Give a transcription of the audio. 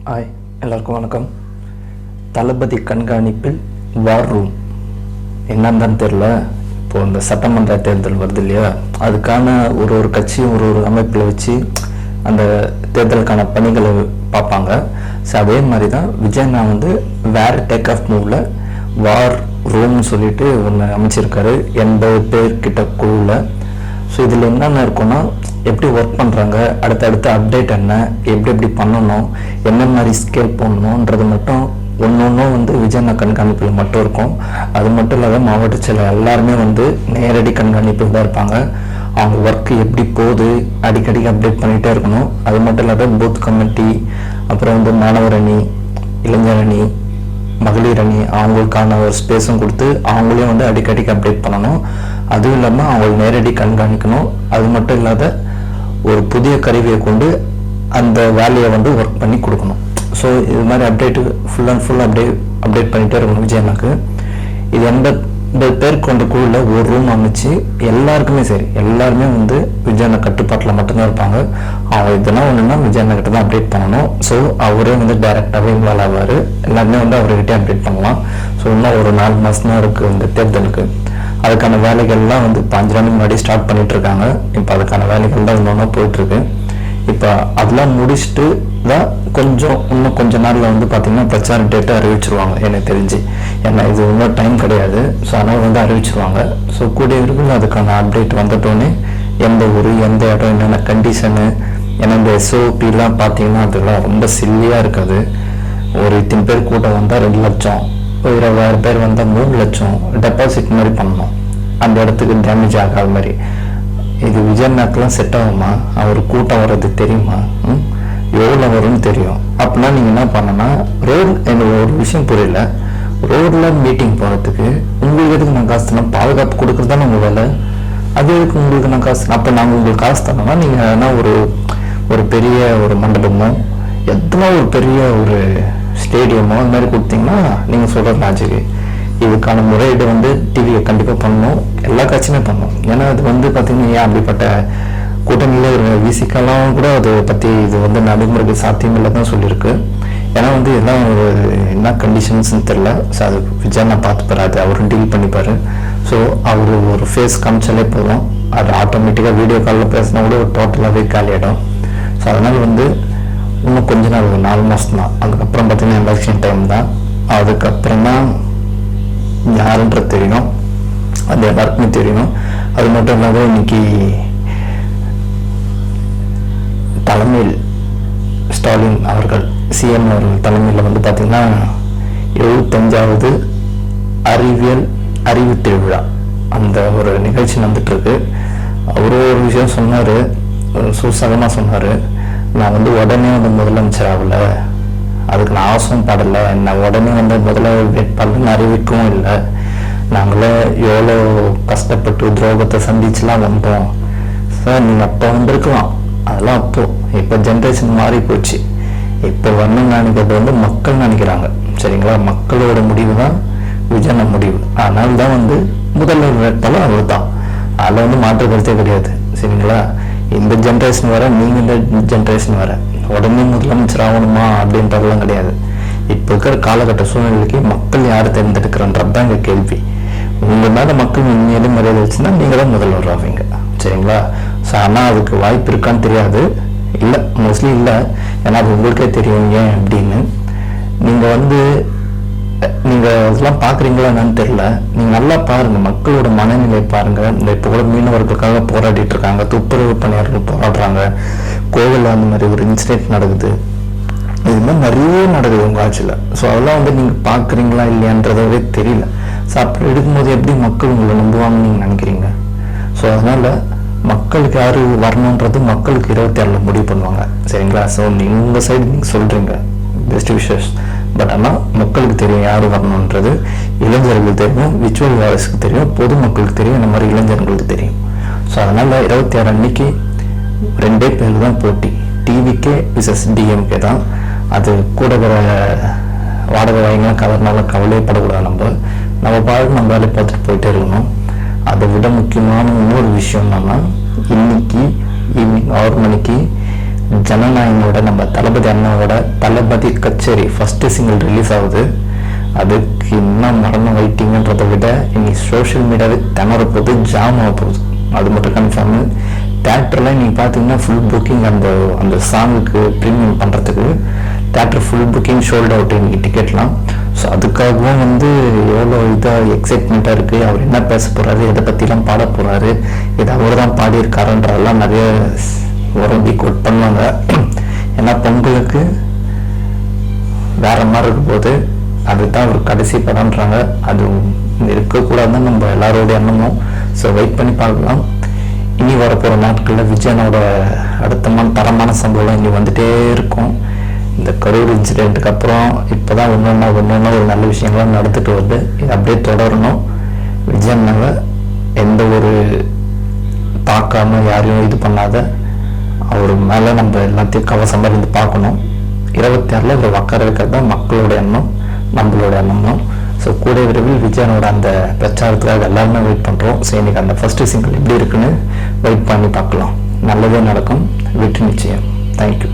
Hi, எல்லாருக்கும் வணக்கம். தளபதி கண்காணிப்பில் வார் ரூம் என்னன்னு தெரில. இப்போது இந்த சட்டமன்ற தேர்தல் வருது இல்லையா, அதுக்கான ஒரு கட்சியும் ஒரு அமைப்பில் வச்சு அந்த தேர்தலுக்கான பணிகளை பார்ப்பாங்க. ஸோ அதே மாதிரி தான் விஜயண்ணா வேர் டேக் ஆஃப் மூவில் வார் ரூம்னு சொல்லிட்டு ஒன்று அமைச்சிருக்காரு 80 பேர்கிட்ட குழுவில். ஸோ இதில் என்னென்ன இருக்குன்னா, எப்படி ஒர்க் பண்ணுறாங்க, அடுத்தடுத்த அப்டேட் என்ன, எப்படி பண்ணணும், என்ன மாதிரி ஸ்கேல் பண்ணணுன்றது மட்டும் ஒன்று விஜயண்ணா கண்காணிப்பில் மட்டும் இருக்கும். அது மட்டும் இல்லாத மாவட்ட செயலர் எல்லாருமே நேரடி கண்காணிப்பில் தான் இருப்பாங்க. அவங்க ஒர்க்கு எப்படி போகுது அடிக்கடி அப்டேட் பண்ணிகிட்டே இருக்கணும். அது மட்டும் இல்லாத பூத் கமிட்டி, அப்புறம் மாணவர் அணி, இளைஞர் அணி, மகளிர் அணி, அவங்களுக்கான ஒரு ஸ்பேஸும் கொடுத்து அவங்களையும் அடிக்கடிக்கு அப்டேட் பண்ணணும். அதுவும் இல்லாமல் அவங்களை நேரடி கண்காணிக்கணும். அது மட்டும் இல்லாத ஒரு புதிய கருவியை கொண்டு அந்த வேலையை ஒர்க் பண்ணி கொடுக்கணும். ஸோ இது மாதிரி update full and full update பண்ணிகிட்டே இருக்கணும் விஜயண்ணாக்கு. இது 80 பேர் கொண்ட குழுவில் ஒரு ரூம் அமைச்சு எல்லாருக்குமே சரி, எல்லாருமே விஜயண்ணா கட்டுப்பாட்டில் மட்டும்தான் இருப்பாங்க. அவங்க இதெல்லாம் ஒன்றுனா விஜயண்ணா கிட்ட தான் அப்டேட் பண்ணணும். ஸோ அவரே டைரெக்டாகவே இன்வால்வ் ஆவார். எல்லாருமே அவர்கிட்டே அப்டேட் பண்ணலாம். ஸோ இன்னும் ஒரு 4 மாதம் தான் இருக்குது இந்த தேர்தலுக்கு. அதுக்கான வேலைகள்லாம் 5 நாளைக்கு முன்னாடி ஸ்டார்ட் பண்ணிட்டு இருக்காங்க. இப்போ அதுக்கான வேலைகள் தான் ஒன்று போயிட்டுருக்கு. இப்போ அதெல்லாம் முடிச்சுட்டு தான் இன்னும் கொஞ்ச நாளில் பார்த்தீங்கன்னா பிரச்சார டேட்டை அறிவிச்சிருவாங்க எனக்கு தெரிஞ்சு. ஏன்னா இது இன்னும் டைம் கிடையாது. ஸோ அதனால் அறிவிச்சிருவாங்க. ஸோ கூடிய விரைவில் அதுக்கான அப்டேட் வந்துட்டோன்னே எந்த ஊர், எந்த இடம், என்னென்ன கண்டிஷனு, ஏன்னா இந்த எஸ்ஓபிலாம் பார்த்தீங்கன்னா அதெல்லாம் ரொம்ப சில்லியாக இருக்காது. ஒரு இத்தனை பேர் கூட்டம் வந்தால் 2 லட்சம், 20,000 பேர் வந்தால் 3 லட்சம் டெபாசிட் மாதிரி பண்ணணும். அந்த இடத்துக்கு டேமேஜ் ஆகாத மாதிரி. இது விஜயண்ணாக்கெலாம் செட் ஆகுமா? அவர் கூட்டம் வர்றது தெரியுமா? எவ்வளோ வரும்னு தெரியும். அப்படின்னா நீங்கள் என்ன பண்ணனா, ரோடு, எனக்கு ஒரு விஷயம் புரியல, ரோடில் மீட்டிங் போகிறதுக்கு உங்களுக்கு எதுக்கு நான் காசு தரேன்? பாதுகாப்பு கொடுக்குறது தானே உங்கள் வேலை. அது எதுக்கு உங்களுக்கு நான் காசு? அப்போ நாங்கள் உங்களுக்கு காசு தரோம்னா நீங்கள் எதனா ஒரு பெரிய ஒரு மண்டபமோ, எத்தனை ஒரு பெரிய ஒரு ஸ்டேடியமோ அந்த மாதிரி கொடுத்தீங்கன்னா நீங்கள் சொல்கிற லாஜிக்கு. இதுக்கான முறையீடு டிவியை கண்டிப்பாக பண்ணணும். எல்லா கட்சியுமே பண்ணணும். ஏன்னா அது பார்த்தீங்கன்னா ஏன் அப்படிப்பட்ட கூட்டணியில் இருக்கிற விசிக்கெல்லாம் கூட அதை பற்றி இது நடைமுறைக்கு சாத்தியமில்லை தான் சொல்லியிருக்கு. ஏன்னா எல்லாம் ஒரு என்ன கண்டிஷன்ஸ்ன்னு தெரில. ஸோ அது விஜயண்ணா பார்த்துப்பாரு, அது அவரும் டீல் பண்ணிப்பார். ஸோ அவர் ஒரு ஃபேஸ் காமிச்சாலே போதும், அது ஆட்டோமேட்டிக்காக வீடியோ காலில் பேசினா கூட ஒரு டோட்டலாகவே காலியாகிடும். ஸோ அதனால் இன்னும் கொஞ்ச நாள், 4 மாதம் தான். அதுக்கப்புறம் பார்த்தீங்கன்னா எலெக்ஷன் டைம் தான். அதுக்கப்புறம் தான் யாருன்றது தெரியணும், அது எல்லாருக்குமே தெரியணும். அது மட்டும் இல்லாத இன்னைக்கு தலைமையில் ஸ்டாலின் அவர்கள், சிஎம் அவர்கள் தலைமையில் பார்த்தீங்கன்னா 75வது அறிவு திருவிழா அந்த ஒரு நிகழ்ச்சி நடந்துட்டுருக்கு. அவரும் ஒரு விஷயம் சொன்னார், சூசகமாக சொன்னார். நான் உடனே முதலமைச்சர் ஆகல, அதுக்கு நான் ஆசையும் படலை, என்ன உடனே முதல்வர் வேட்பாளர்னு அறிவிக்கவும் இல்லை. நாங்களே எவ்வளோ கஷ்டப்பட்டு துரோகத்தை சந்திச்சுலாம் வந்தோம் சார். நீங்கள் அப்போ வந்திருக்கலாம், அதெல்லாம் அப்போது. இப்போ ஜென்ரேஷன் மாறி போச்சு. இப்போ வரணும்னு நினைக்கிறது மக்கள் நினைக்கிறாங்க. சரிங்களா? மக்களோட முடிவு தான் விஜயண்ணா முடிவு. அதனால தான் முதல்வர் வேட்பாளர் அவர் தான். அதில் மாற்று கருத்தே கிடையாது. சரிங்களா? இந்த ஜென்ரேஷன் வர, நீங்கள் இந்த ஜென்ரேஷன் வர உடனே முதலமைச்சர் ஆகணுமா அப்படின்றதெல்லாம் கிடையாது. இப்போ இருக்கிற காலகட்ட சூழ்நிலைக்கு மக்கள் யார் தேர்ந்தெடுக்கிறன்றது தான் எங்கள் கேள்வி. உங்கள் மேலே மக்கள் உண்மையிலே மரியாதை வச்சுன்னா நீங்கள் தான் முதல்வர் ஆவீங்க. சரிங்களா? ஸோ ஆனால் அதுக்கு வாய்ப்பு இருக்கான்னு தெரியாது. இல்லை, மோஸ்ட்லி இல்லை. ஏன்னா அது உங்களுக்கே தெரியும் ஏன் அப்படின்னு. நீங்கள் அதெல்லாம் பார்க்குறீங்களா என்னன்னு தெரியல. நீங்கள் நல்லா பாருங்கள், மக்களோட மனநிலை பாருங்கள். இந்த இப்போ கூட மீனவர்களுக்காக போராடிட்டு இருக்காங்க, துப்புரவு பணியாளர்கள் போராடுறாங்க, கோவிலில் அந்த மாதிரி ஒரு இன்சிடென்ட் நடக்குது. இது மாதிரி நிறைய நடக்குது உங்கள் ஆட்சியில். ஸோ அதெல்லாம் நீங்கள் பார்க்குறீங்களா இல்லையான்றதவே தெரியல. ஸோ அப்படி எடுக்கும்போது எப்படி மக்கள் உங்களை நம்புவாங்கன்னு நீங்கள் நினைக்கிறீங்க? ஸோ அதனால் மக்களுக்கு யார் வரணுன்றது மக்களுக்கு 26 முடிவு பண்ணுவாங்க. சரிங்களா? ஸோ உங்கள் சைடு நீங்கள் சொல்கிறீங்க பெஸ்ட் விஷஸ். பட் ஆனால் மக்களுக்கு தெரியும் யார் வரணுன்றது. இளைஞர்களுக்கு தெரியும், விச்சுவல் வாய்ஸ்க்கு தெரியும், பொதுமக்களுக்கு தெரியும், இந்த மாதிரி இளைஞர்களுக்கு தெரியும். ஸோ அதனால் 26 அன்னைக்கு 2 பேர் தான் போட்டி. டிவிக்கே விசஸ் டிஎம்கே தான். அது கூட வர வாடகை வாங்கினா கவர்னாலும் கவலைப்படக்கூடாது. நம்ம பாட்டு நம்ம வேலையை பார்த்துட்டு போயிட்டே இருக்கணும். அதை விட முக்கியமான இன்னொரு விஷயம் என்னன்னா, இன்னைக்கு ஈவினிங் 6 மணிக்கு ஜனநாயகனோட நம்ம தளபதி அண்ணாவோட தளபதி கச்சேரி ஃபஸ்ட்டு சிங்கிள் ரிலீஸ் ஆகுது. அதுக்கு இன்னும் மரணம் வெயிட்டிங்கன்றதை விட இனி சோஷியல் மீடியாவே திணற போகுது, ஜாம் ஆக போகுது. அது மட்டும் கன்ஃபார்மு. தேட்டரில் நீங்கள் பார்த்தீங்கன்னா ஃபுல் புக்கிங் அந்த சாங்குக்கு ப்ரீமியம் பண்ணுறதுக்கு theatre full booking sold out இன்னைக்கு டிக்கெட்லாம். ஸோ அதுக்காகவும் எவ்வளோ இதாக எக்ஸைட்மெண்ட்டாக இருக்குது. அவர் என்ன பேச போகிறாரு, எதை பற்றிலாம் பாட போகிறாரு, இது அவர் தான் பாடியிருக்காருன்றதெல்லாம் நிறைய உரம்பி கோட் பண்ணுவாங்க. ஏன்னா பொங்கலுக்கு வேற மாதிரி இருக்கும்போது அதுதான் ஒரு கடைசி படம்ன்றாங்க. அது இருக்கக்கூடாதுன்னு நம்ம எல்லாரோடைய எண்ணமும். ஸோ வெயிட் பண்ணி பார்க்கலாம். இனி வரப்போகிற நாட்களில் விஜயனோட அடுத்தமான தரமான சம்பவம் இனி வந்துகிட்டே இருக்கும். இந்த கரூர் இன்சிடெண்ட்டுக்கு அப்புறம் இப்போ தான் ஒன்று ஒரு நல்ல விஷயங்கள்லாம் நடந்துட்டு வருது. இது அப்படியே தொடரணும். விஜயனாவை எந்த ஒரு தாக்காமல் யாரையும் இது பண்ணாத அவர் மேலே நம்ம எல்லாத்தையும் கவசமாக இருந்து பார்க்கணும். 26 இவர் உட்கார வைக்கிறது தான் மக்களோட எண்ணம், நம்மளோட எண்ணமும். ஸோ கூட விரைவில் விஜயனோட அந்த பிரச்சாரத்துக்காக எல்லாருமே வெயிட் பண்ணுறோம். ஸோ இன்றைக்கி அந்த ஃபஸ்ட்டு சிங்கிள் எப்படி இருக்குன்னு வெயிட் பண்ணி பார்க்கலாம். நல்லதே நடக்கும், வெற்றி நிச்சயம். தேங்க்யூ.